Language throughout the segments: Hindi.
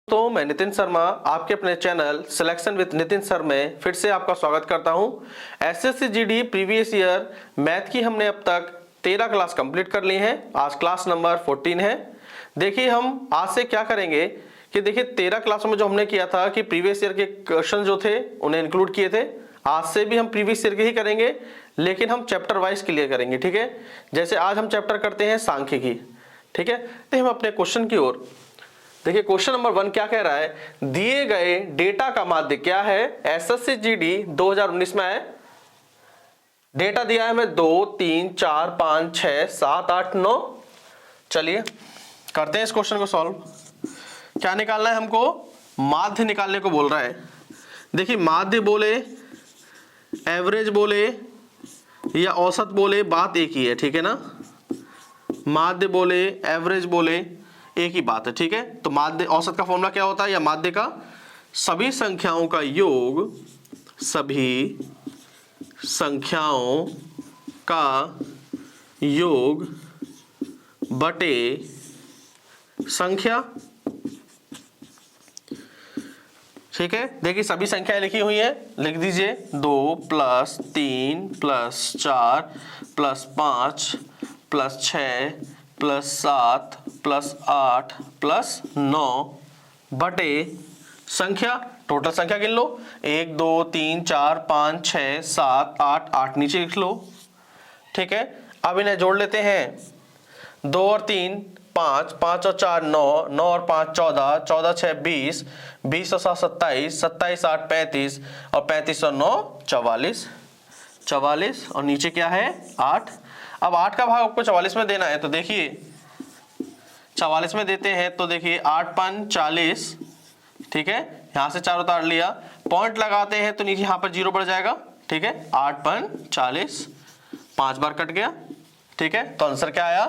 तो मैं नितिन शर्मा आपके अपने channel selection with Nitin sir में फिर से आपका स्वागत करता हूं। SSC GD previous year math की हमने अब तक 13 क्लास कंप्लीट कर ली हैं। आज क्लास नंबर 14 है। देखिए हम आज से क्या करेंगे कि देखिए 13 क्लासों में जो हमने किया था कि प्रीवियस ईयर के क्वेश्चन जो थे उन्हें इंक्लूड किए थे। आज से भी हम प्रीवियस ईयर के ही करेंगे, लेकिन हम चैप्टर वाइज क्लियर करेंगे। ठीक है, जैसे आज हम चैप्टर करते हैं सांख्यिकी। ठीक है, तो हम अपने क्वेश्चन की ओर देखिए। क्वेश्चन नंबर 1 क्या कह रहा है, दिए गए डेटा का माध्य क्या है। एसएससी जीडी 2019 में है। डेटा दिया है हमें 2 3 4 5 6 7 8 9। चलिए करते हैं इस क्वेश्चन को सॉल्व। क्या निकालना है हमको, माध्य निकालने को बोल रहा है। देखिए माध्य बोले, एवरेज बोले या औसत बोले, बात एक ही है। ठीक है ना, माध्य बोले एवरेज बोले एक ही बात है। ठीक है, तो माध्य औसत का फॉर्मूला क्या होता है, या माध्य का सभी संख्याओं का योग, सभी संख्याओं का योग बटे संख्या। ठीक है, देखिए सभी संख्याएं लिखी हुई है, लिख दीजिए 2 + 3 + 4 + 5 + 6 + 7 + 8 + 9 बटे संख्या। टोटल संख्या गिन लो, 1 2 3 4 5 6 7 8 8 नीचे लिख लो। ठीक है, अब इन्हें जोड़ लेते हैं। 2 और 3 5, 5 और 4 9, 9 और 5 14, 14 6 20, 20 और 7 27, 27 8 35 और 35 और 9 44, 44 और नीचे क्या है 8। अब 8 का भाग आपको 44 में देना है, तो देखिए 44 में देते हैं तो देखिए 8 5 40। ठीक है, यहां से 4 उतार लिया, पॉइंट लगाते हैं तो नीचे यहां पर 0 बढ़ जाएगा। ठीक है, 8 5 40, 5 बार कट गया। ठीक है, तो आंसर क्या आया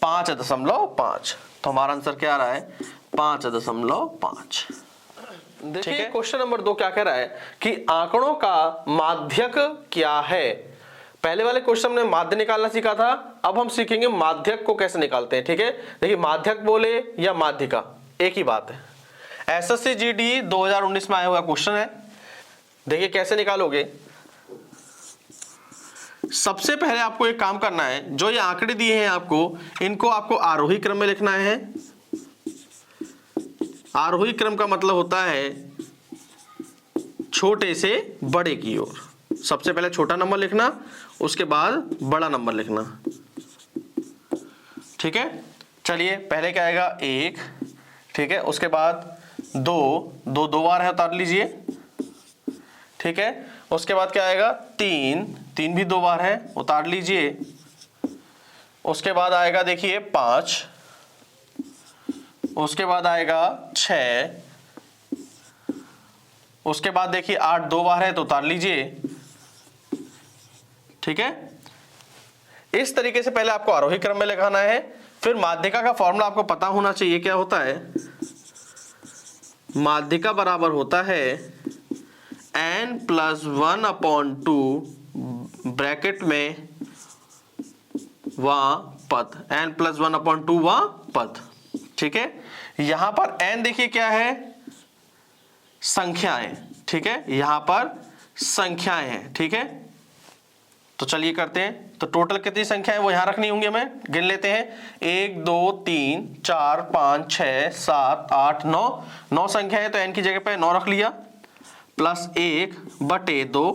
5.5। तो हमारा आंसर क्या आ रहा है 5.5। देखिए क्वेश्चन नंबर 2 क्या कह रहा है कि आंकड़ों का माध्यक क्या है। पहले वाले क्वेश्चन में माध्य निकालना सीखा था, अब हम सीखेंगे माध्यक को कैसे निकालते हैं। ठीक है, देखिए माध्यक बोले या माध्यिका एक ही बात है। एसएससी जीडी 2019 में आया हुआ क्वेश्चन है। देखिए कैसे निकालोगे। सबसे पहले आपको एक काम करना है, जो ये आंकड़े दिए हैं आपको, इनको आपको आरोही क्रम में लिखना है। आरोही क्रम का मतलब होता है छोटे से बड़े की ओर। सबसे पहले छोटा नंबर लिखना, उसके बाद बड़ा नंबर लिखना। ठीक है, चलिए पहले क्या आएगा 1। ठीक है, उसके बाद 2 2 बार है, उतार लीजिए। ठीक है, उसके बाद क्या आएगा 3 भी 2 बार है, उतार लीजिए। उसके बाद आएगा देखिए 5, उसके बाद आएगा 6, उसके बाद देखिए 8 2 बार है तो उतार लीजिए। ठीक है, इस तरीके से पहले आपको आरोही क्रम में लिखाना है। फिर माध्यिका का फॉर्मूला आपको पता होना चाहिए। क्या होता है, माध्यिका बराबर होता है n+1/2 ब्रैकेट में वह पद, n+1/2 वह पद। ठीक है, यहां पर n देखिए क्या है, संख्याएं। ठीक है, यहां पर संख्याएं हैं। ठीक है, तो चलिए करते हैं। तो टोटल कितनी संख्याएं वो यहां रखनी होंगी, हमें गिन लेते हैं। 1 2 3 4 5 6 7 8 9 9 संख्याएं, तो n की जगह पे 9 रख लिया, +1 बटे 2।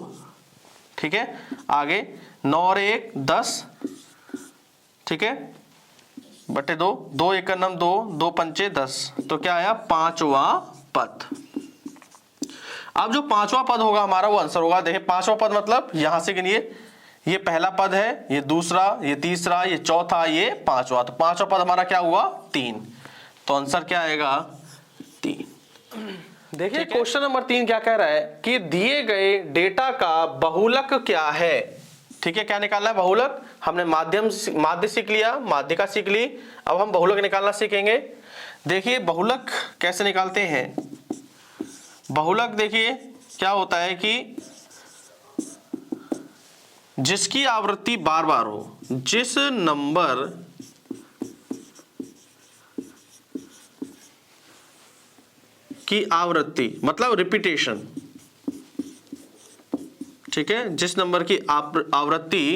ठीक है, आगे 9 और 1 10। ठीक है, बटे 2, 2 1 2, 2 पंचे 10, तो क्या आया 5वां पद। अब जो 5वां पद होगा हमारा वो आंसर होगा। देखिए 5वां पद मतलब यहां से गिनिए, ये पहला पद है, ये दूसरा, ये तीसरा, ये चौथा, ये 5वां। तो 5वां पद हमारा क्या हुआ 3। तो आंसर क्या आएगा 3। देखिए क्वेश्चन नंबर 3 क्या कह रहा है कि दिए गए डेटा का बहुलक क्या है। ठीक है, क्या निकालना है बहुलक। हमने माध्य सीख लिया, माध्यिका सीख ली, अब हम बहुलक निकालना सीखेंगे। देखिए बहुलक कैसे निकालते हैं। बहुलक देखिए क्या होता है कि जिसकी आवृत्ति बार बार हो, जिस नंबर की आवृत्ति मतलब रिपीटेशन, ठीक है, जिस नंबर की आवृत्ति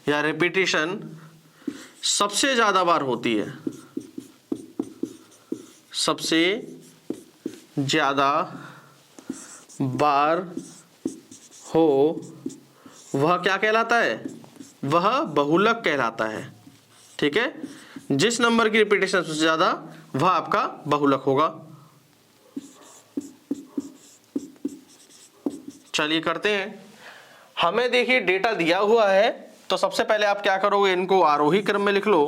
या रिपीटेशन सबसे ज्यादा बार होती है, सबसे ज्यादा बार हो, वह क्या कहलाता है? वह बहुलक कहलाता है। ठीक है, जिस नंबर की रिपीटेशन सबसे ज्यादा वह आपका बहुलक होगा। चलिए करते हैं। हमें देखिए डेटा दिया हुआ है, तो सबसे पहले आप क्या करोगे, इनको आरोही क्रम में लिख लो।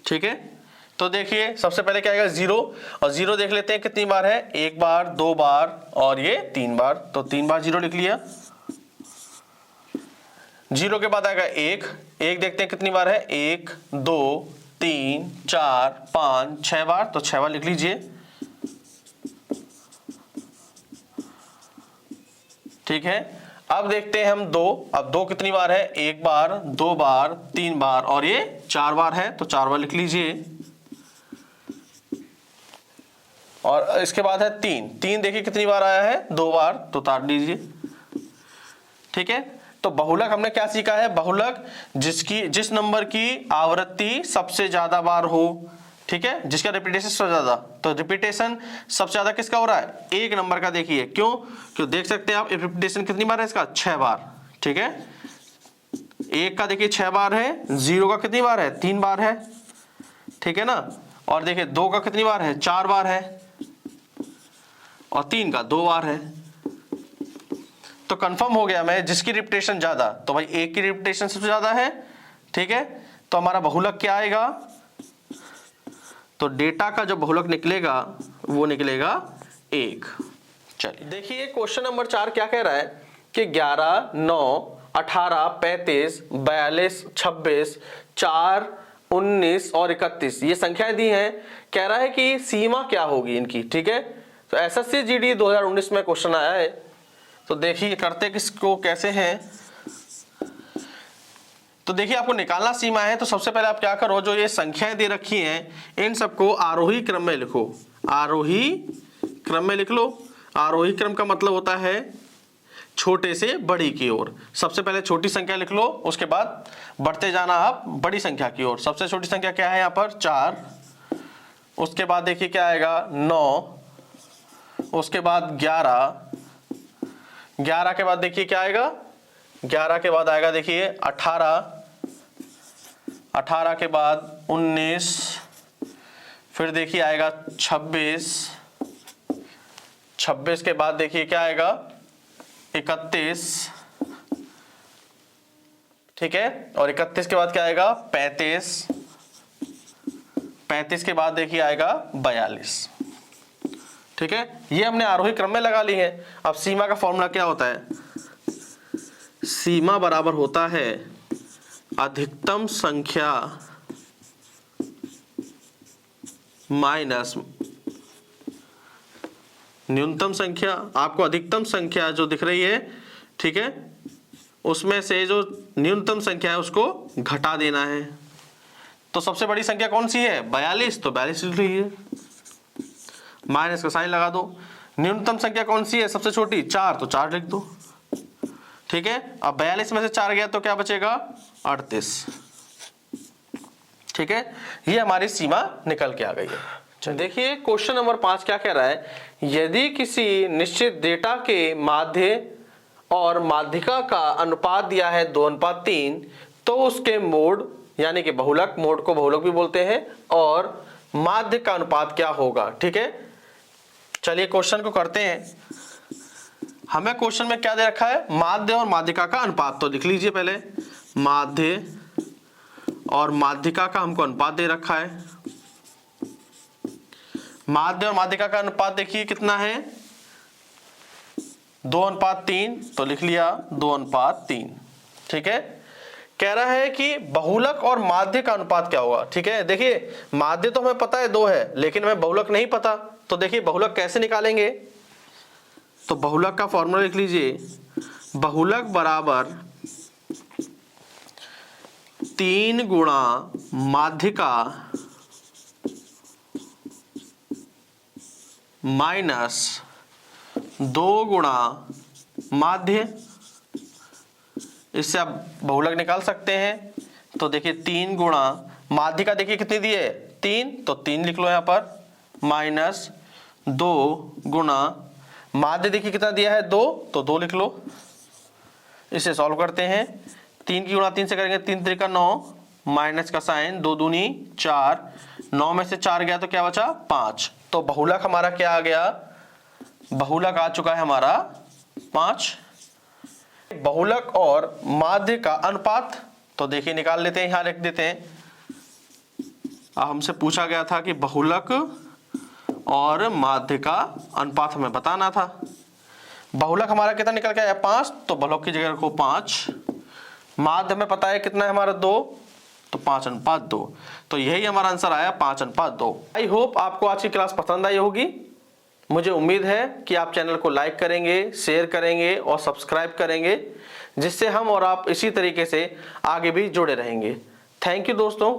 ठीक है, तो देखिए सबसे पहले क्या आएगा 0, और 0 देख लेते हैं कितनी बार है, 1 बार, 2 बार और ये 3 बार, तो 3 बार 0 लिख लिया। 0 के बाद आएगा 1, 1 देखते हैं कितनी बार है, 1 2 3 4 5 6 बार, तो 6 बार लिख लीजिए। ठीक है, अब देखते हैं हम 2, अब 2 कितनी बार है, 1 बार, 2 बार, 3 बार और ये 4 बार है, तो 4 बार लिख लीजिए। और इसके बाद है 3 देखिए कितनी बार आया है, 2 बार, तो उतार दीजिए। ठीक है, तो बहुलक हमने क्या सीखा है, बहुलक जिस नंबर की आवृत्ति सबसे ज्यादा बार हो, ठीक है, जिसका रिपीटेशन सबसे ज्यादा, तो रिपीटेशन सबसे ज्यादा किसका हो रहा है, एक नंबर का। देखिए क्यों देख सकते हैं आप, रिपीटेशन कितनी बार है इसका, 6 बार। ठीक है, 1 का देखिए 6 बार है, 0 का कितनी बार है, 3 बार है। ठीक है ना, और देखिए 2 का कितनी बार है, 4 बार है, और 3 का 2 बार है। तो कंफर्म हो गया मैं, जिसकी रिपीटेशन ज्यादा, तो भाई 1 की रिपीटेशन सबसे ज्यादा है। ठीक है, तो हमारा बहुलक क्या आएगा, तो डेटा का जो बहुलक निकलेगा वो निकलेगा 1। चलिए देखिए क्वेश्चन नंबर 4 क्या कह रहा है कि 11 9 18 35 42 26 4 19 और 31 ये संख्याएं दी हैं। कह रहा है कि सीमा क्या होगी इनकी। ठीक है, तो एसएससी जीडी 2019 में क्वेश्चन आया है, तो देखिए करते किसको कैसे हैं। तो देखिए आपको निकालना सीमा है, तो सबसे पहले आप क्या करो, जो ये संख्याएं दे रखी हैं इन सबको आरोही क्रम में लिखो, आरोही क्रम में लिख लो। आरोही क्रम का मतलब होता है छोटे से बड़ी की ओर। सबसे पहले छोटी संख्या लिख लो, उसके बाद बढ़ते जाना आप बड़ी संख्या की ओर। सबसे छोटी संख्या क्या है यहाँ पर, 4, उसके बाद देखिए क्या आएगा 9, उसके बाद 11, 11 के बाद देखिए क्या आएगा, 11 के बाद आएगा देखिए 18, 18 के बाद 19, फिर देखिए आएगा 26, 26 के बाद देखिए क्या आएगा 31। ठीक है, और 31 के बाद क्या आएगा 35, 35 के बाद देखिए आएगा 42। ठीक है, ये हमने आरोही क्रम में लगा ली है। अब सीमा का फॉर्मूला क्या होता है, सीमा बराबर होता है अधिकतम संख्या माइनस न्यूनतम संख्या। आपको अधिकतम संख्या जो दिख रही है, ठीक है, उसमें से जो न्यूनतम संख्या है उसको घटा देना है। तो सबसे बड़ी संख्या कौन सी है, 42, तो 42 लिख लीजिए, माइनस का साइन लगा दो। न्यूनतम संख्या कौन सी है सबसे छोटी, 4, तो 4 लिख दो। ठीक है, अब 42 में से 4 गया तो क्या बचेगा, 38। ठीक है, ये हमारी सीमा निकल के आ गई है। देखिए क्वेश्चन नंबर 5 क्या कह रहा है, यदि किसी निश्चित डेटा के माध्य और माध्यिका का अनुपात दिया है 2:3, तो उसके मोड यानी कि बहुलक, मोड को बहुलक भी बोलते हैं, और माध्य का अनुपात क्या होगा। ठीक है, चलिए क्वेश्चन को करते हैं। हमें क्वेश्चन में क्या दे रखा है, माध्य और माध्यिका का अनुपात, तो लिख लीजिए पहले, माध्य और माध्यिका का हमको अनुपात दे रखा है। माध्य और माध्यिका का अनुपात देखिए कितना है, 2:3, तो लिख लिया 2:3। ठीक है, कह रहा है कि बहुलक और माध्य का अनुपात क्या होगा। ठीक है, देखिए माध्य तो हमें पता है 2 है, लेकिन हमें बहुलक नहीं पता, तो देखिए बहुलक कैसे निकालेंगे। तो बहुलक का फॉर्मूला लिख लीजिए, बहुलक बराबर 3 गुणा माध्यिका माइनस 2 गुणा माध्य, इससे आप बहुलक निकाल सकते हैं। तो देखिए 3 गुणा माध्य का देखिए कितनी दी है 3, तो 3 लिख लो यहाँ पर, माइनस 2 गुणा माध्य देखिए कितना दिया है 2, तो 2 लिख लो। इसे सॉल्व करते हैं, 3 की गुणा 3 से करेंगे 3 त्रिका 9, माइनस का साइन 2 दूनी 4, 9 में से 4 गया तो क्या बचा 5। तो बहुलक हमारा क्या आ गया, बहुलक आ चुका है हमारा 5। बहुलक और माध्य का अनुपात तो देखिए निकाल लेते हैं, यहां लिख देते हैं। हमसे पूछा गया था कि बहुलक और माध्य का अनुपात हमें बताना था। बहुलक हमारा कितना निकल के आया 5, तो बहुलक की जगह रखो 5। माध्य हमें पता है कितना है हमारा 2, तो 5:2। तो यही हमारा आंसर आया 5:2। आई होप आपको आज की क्लास पसंद आई होगी। मुझे उम्मीद है कि आप चैनल को लाइक करेंगे, शेयर करेंगे और सब्सक्राइब करेंगे, जिससे हम और आप इसी तरीके से आगे भी जुड़े रहेंगे। थैंक यू दोस्तों।